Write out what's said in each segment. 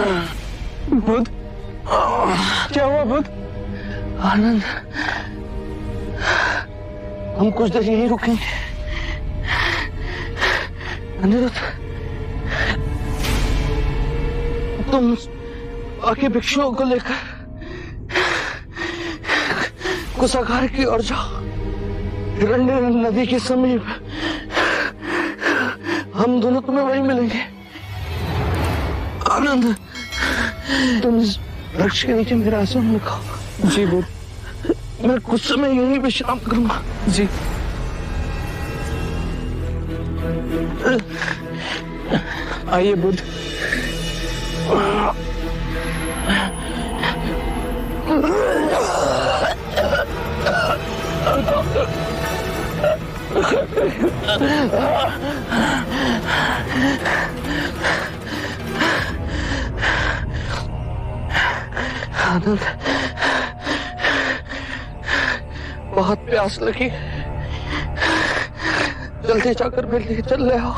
बुध, क्या हुआ बुध? आनंद, हम कुछ देर यहीं रुकेंगे। अनिरुद्ध, तुम बाकी भिक्षुओं को लेकर कुशागार की ओर जाओ, हिरण्य नदी के समीप। हम दोनों तुम्हें वहीं मिलेंगे। आनंद, तुम इस वृक्ष के नीचे मेरा आसन रखो। जी बुध। मैं कुछ समय यहीं विश्राम करूंगा। जी। आइए बुध। आनंद, बहुत प्यास लगी, जल्दी जाकर मेरे लिए चल ले आओ।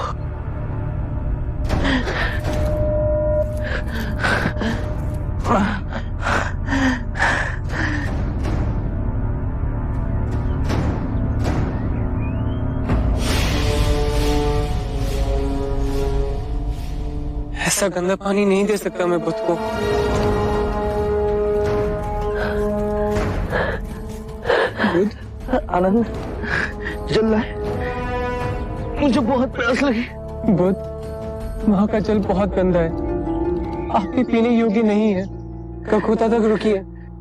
ऐसा गंदा पानी नहीं दे सकता मैं बुध को। बुध, आनंद, जल लाए, मुझे बहुत प्यास लगी। बुध, वहाँ का जल बहुत गंदा है, आपके पीने योग्य नहीं है। ककोता तक रुकिए,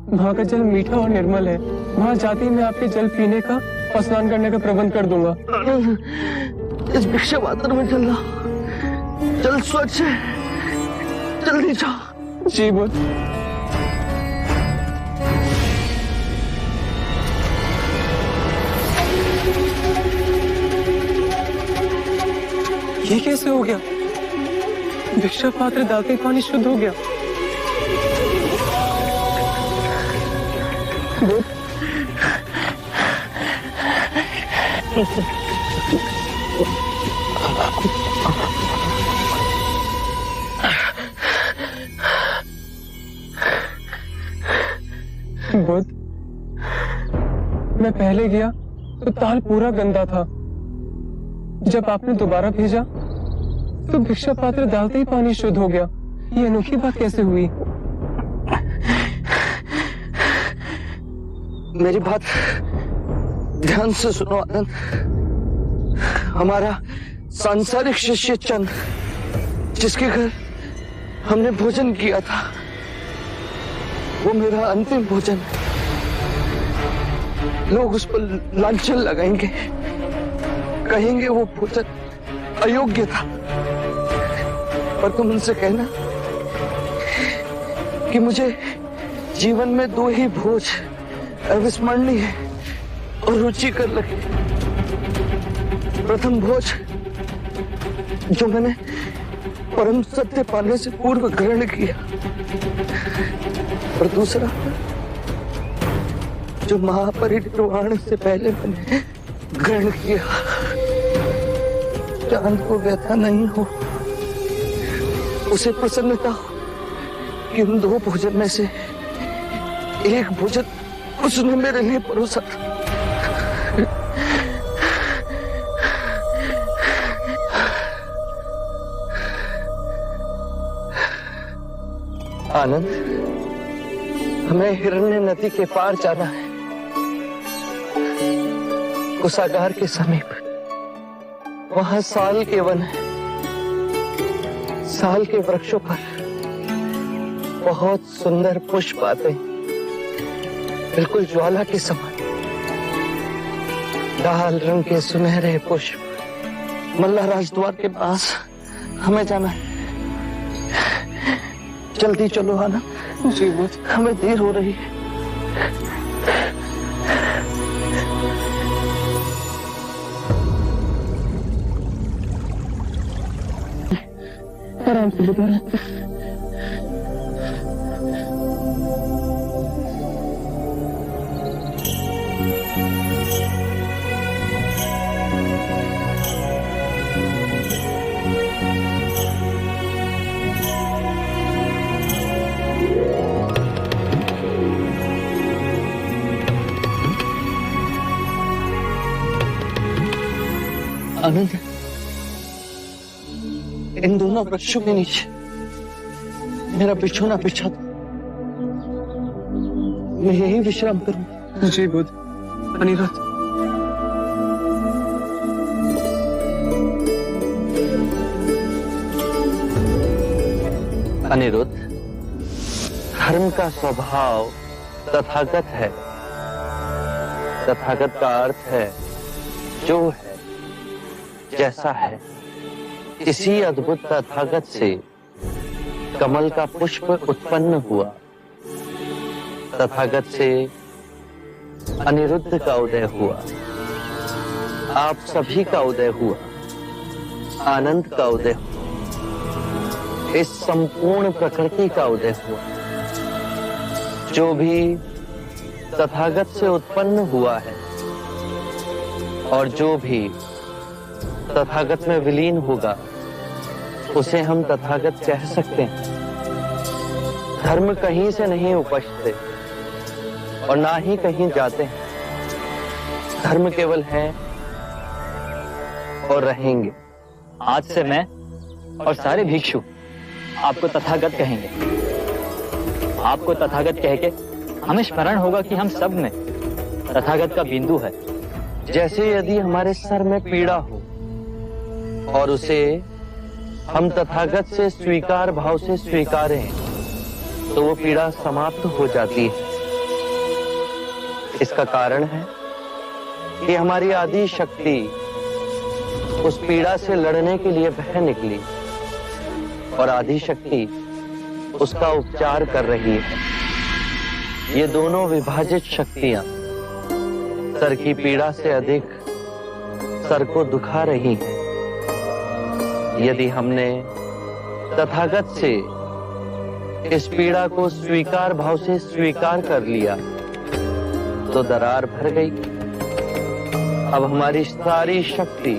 वहाँ का जल मीठा और निर्मल है। वहाँ जाते ही मैं आपके जल पीने का और स्नान करने का प्रबंध कर दूंगा। इस भिक्षा पात्र में चलना, जल स्वच्छ है, जल्दी जाओ। जी बुध। ये कैसे हो गया? भिक्षा पात्र डालते ही पानी शुद्ध हो गया। बुध, बुध, मैं पहले गया तो ताल पूरा गंदा था। जब आपने दोबारा भेजा तो भिक्षा पात्र डालते ही पानी शुद्ध हो गया। ये अनोखी बात कैसे हुई? मेरी बात ध्यान से सुनो आनंद। हमारा सांसारिक शिष्य चंद, जिसके घर हमने भोजन किया था, वो मेरा अंतिम भोजन। लोग उस पर लांछन लगाएंगे, कहेंगे वो भोजन अयोग्य था। पर तुम उनसे कहना कि मुझे जीवन में 2 ही भोज अविस्मरणीय और रुचिकर लगे। प्रथम भोज जो मैंने परम सत्य पाने से पूर्व ग्रहण किया, और दूसरा जो महापरिनिर्वाण से पहले मैंने ग्रहण किया। चांद को व्यथा नहीं हो, उसे प्रसन्नता हो कि उन 2 भोजन में से एक भोजन उसने मेरे लिए परोसा था। आनंद, हमें हिरण्य नदी के पार जाना है, कुशागार के समीप। वहां साल के वन है। साल के वृक्षों पर बहुत सुंदर पुष्प आते हैं, बिल्कुल ज्वाला के समान। लाल रंग के सुनहरे पुष्प। मल्ला राजद्वार के पास हमें जाना है। जल्दी चलो आनंद, जी बुध। हमें देर हो रही है। आराम से बुध, आराम से। आनंद, इन दोनों वृक्षों के नीचे मेरा बिछोना बिछा दो, मैं यही विश्राम करूं। जी बुद्ध। अनिरुद्ध, अनिरुद्ध, धर्म का स्वभाव तथागत है। तथागत का अर्थ है जो है, जैसा है। इसी अद्भुत तथागत से कमल का पुष्प उत्पन्न हुआ। तथागत से अनिरुद्ध का उदय हुआ। आप सभी का उदय हुआ। आनंद का उदय हुआ। इस संपूर्ण प्रकृति का उदय हुआ। जो भी तथागत से उत्पन्न हुआ है और जो भी तथागत में विलीन होगा, उसे हम तथागत कह सकते हैं। धर्म कहीं से नहीं उपजते और ना ही कहीं जाते हैं। धर्म केवल है और रहेंगे। आज से मैं और सारे भिक्षु आपको तथागत कहेंगे। आपको तथागत कह के हमें स्मरण होगा कि हम सब में तथागत का बिंदु है। जैसे यदि हमारे सर में पीड़ा हो और उसे हम तथागत से स्वीकार भाव से स्वीकारें, तो वो पीड़ा समाप्त हो जाती है। इसका कारण है कि हमारी आदि शक्ति उस पीड़ा से लड़ने के लिए बह निकली और आदि शक्ति उसका उपचार कर रही है। ये दोनों विभाजित शक्तियां सर की पीड़ा से अधिक सर को दुखा रही हैं। यदि हमने तथागत से इस पीड़ा को स्वीकार भाव से स्वीकार कर लिया, तो दरार भर गई। अब हमारी सारी शक्ति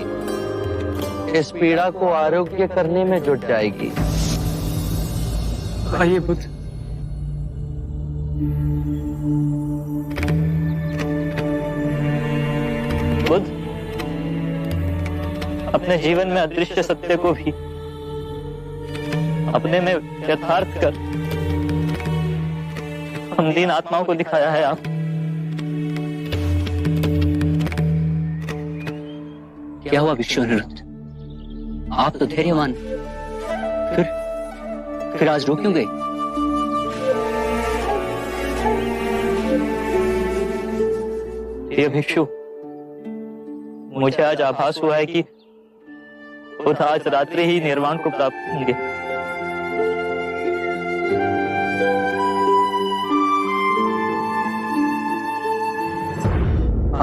इस पीड़ा को आरोग्य करने में जुट जाएगी। आइए बुद्ध। बुद्ध, अपने जीवन में अदृश्य सत्य को भी अपने में यथार्थ कर हम दीन आत्माओं को दिखाया है। आप क्या हुआ भिक्षु अनिरुद्ध? आप तो धैर्यवान, फिर आज रो क्यों गए? ये भिक्षु, मुझे आज आभास हुआ है कि खुद आज रात्रि ही निर्वाण को प्राप्त होंगे।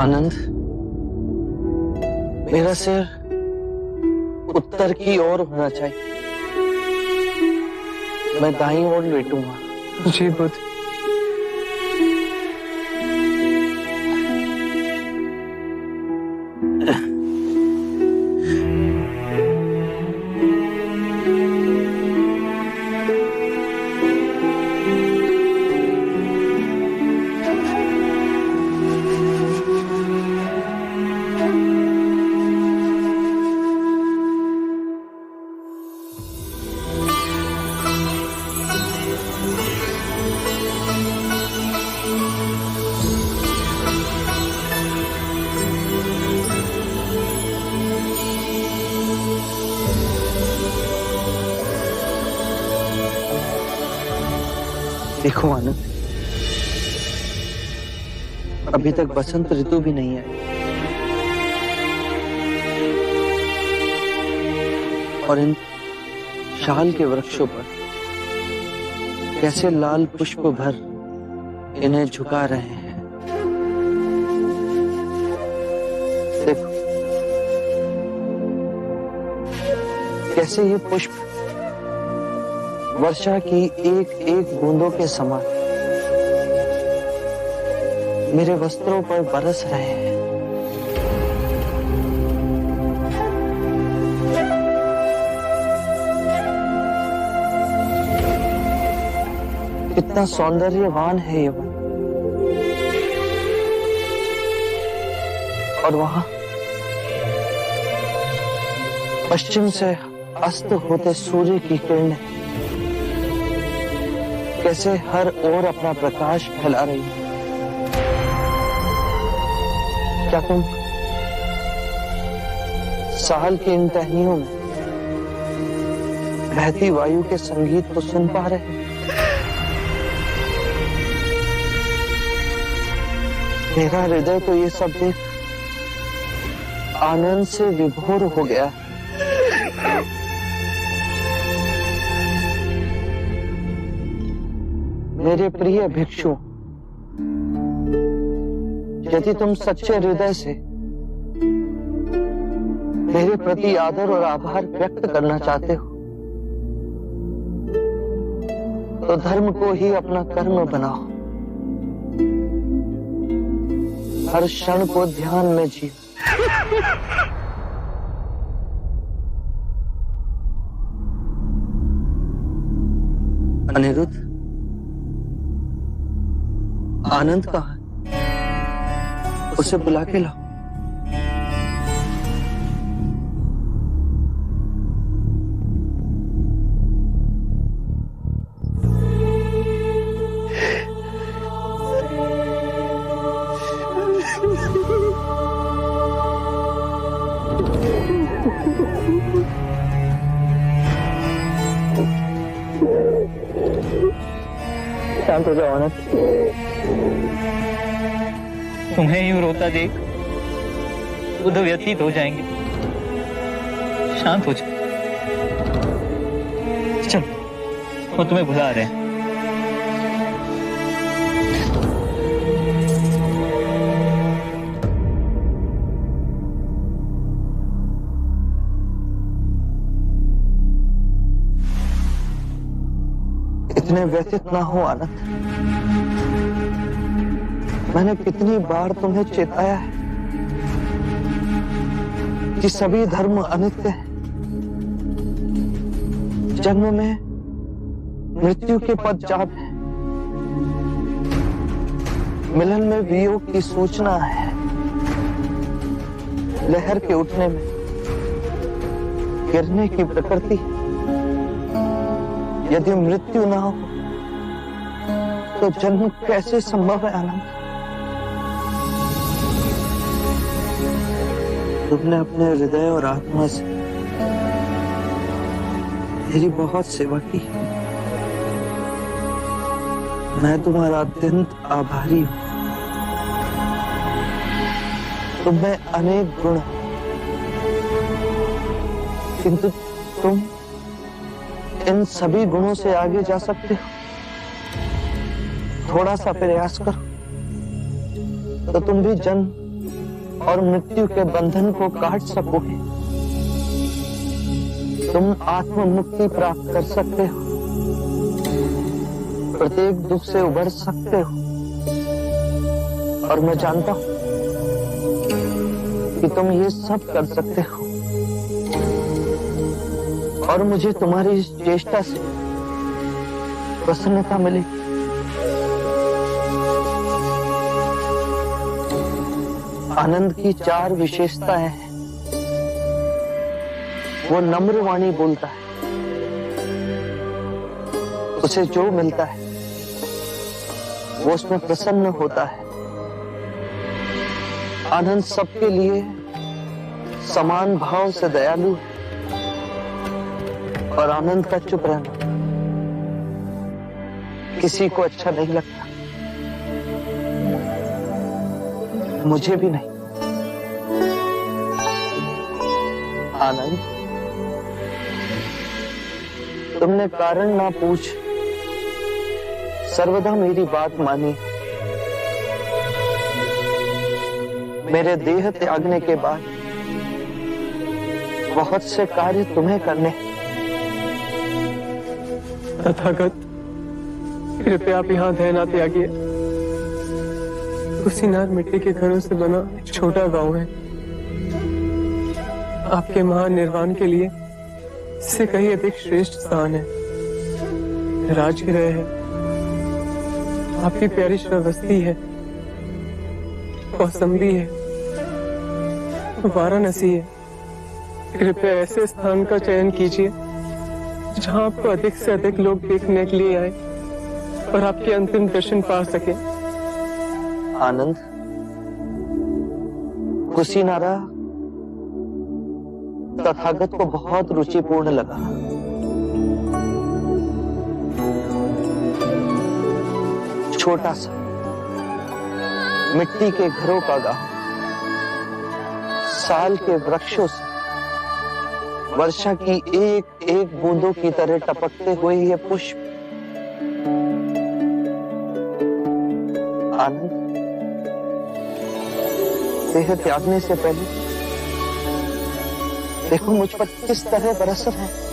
आनंद, मेरा सिर उत्तर की ओर होना चाहिए। मैं दाईं ओर लेटूंगा। जी बुद्ध। देखो आनंद, अभी तक बसंत ऋतु भी नहीं आई और इन शाल के वृक्षों पर कैसे लाल पुष्प भर इन्हें झुका रहे हैं। देखो कैसे ये पुष्प वर्षा की एक एक बूंदों के समान मेरे वस्त्रों पर बरस रहे हैं। कितना सौंदर्यवान है ये वन। और पश्चिम से अस्त होते सूर्य की किरणें कैसे हर ओर अपना प्रकाश फैला रही है। क्या तुम साल की इन टहनियों में बहती वायु के संगीत को सुन पा रहे हैं? मेरा हृदय तो ये सब देख आनंद से विभोर हो गया। मेरे प्रिय भिक्षु, यदि तुम सच्चे हृदय से मेरे प्रति आदर और आभार व्यक्त करना चाहते हो तो धर्म को ही अपना कर्म बनाओ। हर क्षण को ध्यान में जियो। अनिरुद्ध, आनंद कहाँ है? उसे बुला के लाओ। शांत हो जाओ आनंद। तुम्हें यूं रोता देख बुध व्यतीत हो जाएंगे। शांत हो जाओ। चल, वो तुम्हें बुला रहे हैं। इतने व्यथित ना हो आनंद। मैंने कितनी बार तुम्हें चेताया है कि सभी धर्म अनित्य है। जन्म में मृत्यु के पश्चात है, मिलन में वियोग की सूचना है, लहर के उठने में गिरने की प्रकृति। यदि मृत्यु ना हो तो जन्म कैसे संभव है आनंद? तुमने अपने हृदय और आत्मा से मेरी बहुत सेवा की। मैं तुम्हारा अत्यंत आभारी हूं। तुम्हें अनेक गुण, किंतु तुम इन सभी गुणों से आगे जा सकते हो। थोड़ा सा प्रयास करो तो तुम भी जन्म और मृत्यु के बंधन को काट सकोगे। तुम आत्म मुक्ति प्राप्त कर सकते हो, प्रत्येक दुख से उबर सकते हो। और मैं जानता हूं कि तुम ये सब कर सकते हो, और मुझे तुम्हारी इस चेष्टा से प्रसन्नता मिलेगी। आनंद की 4 विशेषताएं हैं। वो नम्र वाणी बोलता है, उसे जो मिलता है वो उसमें प्रसन्न होता है। आनंद सबके लिए समान भाव से दयालु है, और आनंद का चुप रहना किसी को अच्छा नहीं लगता, मुझे भी नहीं। आनंद, तुमने कारण ना पूछ सर्वदा मेरी बात मानी। मेरे देह त्यागने के बाद बहुत से कार्य तुम्हें करने। तथागत, कृपया आप यहाँ दया ना त्यागिए। कुशीनार मिट्टी के घरों से बना एक छोटा गांव है। आपके महान निर्वाण के लिए इससे कहीं अधिक श्रेष्ठ स्थान है। राजगृह है, आपकी प्यारी श्रावस्ती है, कौसंबी है, वाराणसी है, कृपया ऐसे स्थान का चयन कीजिए जहां आपको अधिक से अधिक लोग देखने के लिए आए और आपके अंतिम दर्शन पा सके। आनंद, कुशीनारा तथागत को बहुत रुचिपूर्ण लगा। छोटा सा मिट्टी के घरों का गांव, साल के वृक्षों से वर्षा की एक एक बूंदों की तरह टपकते हुए ये पुष्प। आनंद, देह त्यागने से पहले देखो मुझ पर किस तरह बरस रहे हैं।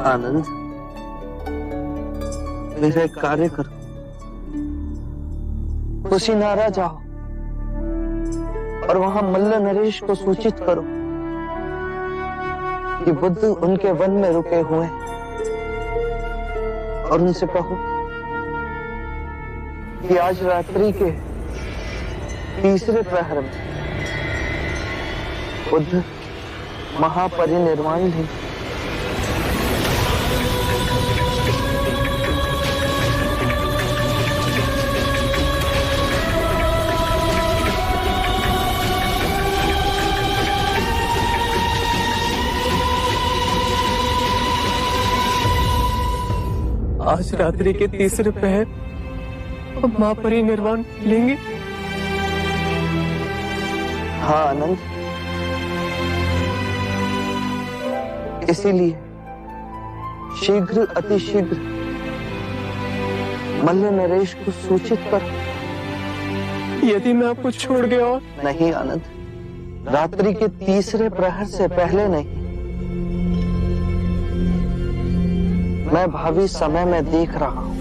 आनंद, मेरा एक कार्य करो, कुशीनारा जाओ और वहां मल्ल नरेश को सूचित करो कि बुद्ध उनके वन में रुके हुए हैं और उनसे कहो कि आज रात्रि के तीसरे प्रहर में बुद्ध महापरिनिर्वाण लेंगे। आज रात्रि के तीसरे पहर हम महापरिनिर्वाण लेंगे। हाँ आनंद, इसीलिए शीघ्र अतिशीघ्र मल्ल नरेश को सूचित कर। यदि मैं आपको छोड़ गया और नहीं आनंद, रात्रि के तीसरे प्रहर से पहले नहीं। मैं भावी समय में देख रहा हूं,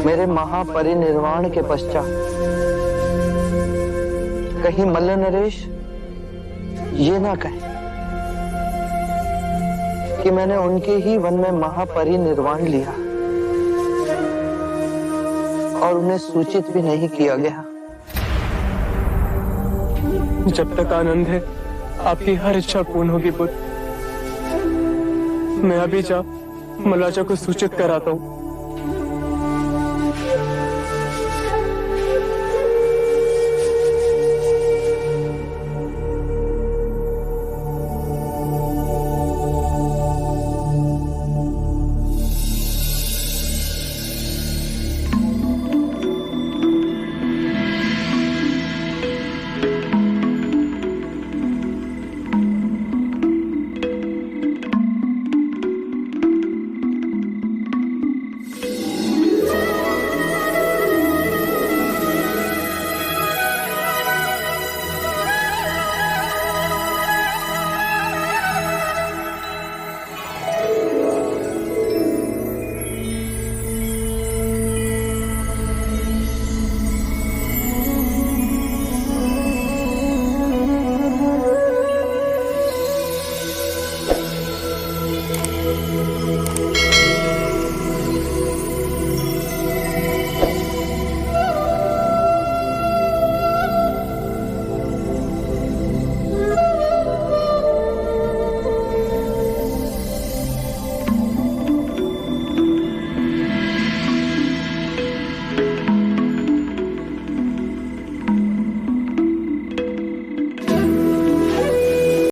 मेरे महापरिनिर्वाण के पश्चात कहीं मल्ल नरेश ये ना कहे कि मैंने उनके ही वन में महापरिनिर्वाण लिया और उन्हें सूचित भी नहीं किया गया। जब तक आनंद है आपकी हर इच्छा पूर्ण होगी बुद्ध। मैं अभी जा मलाचा को सूचित कराता हूँ।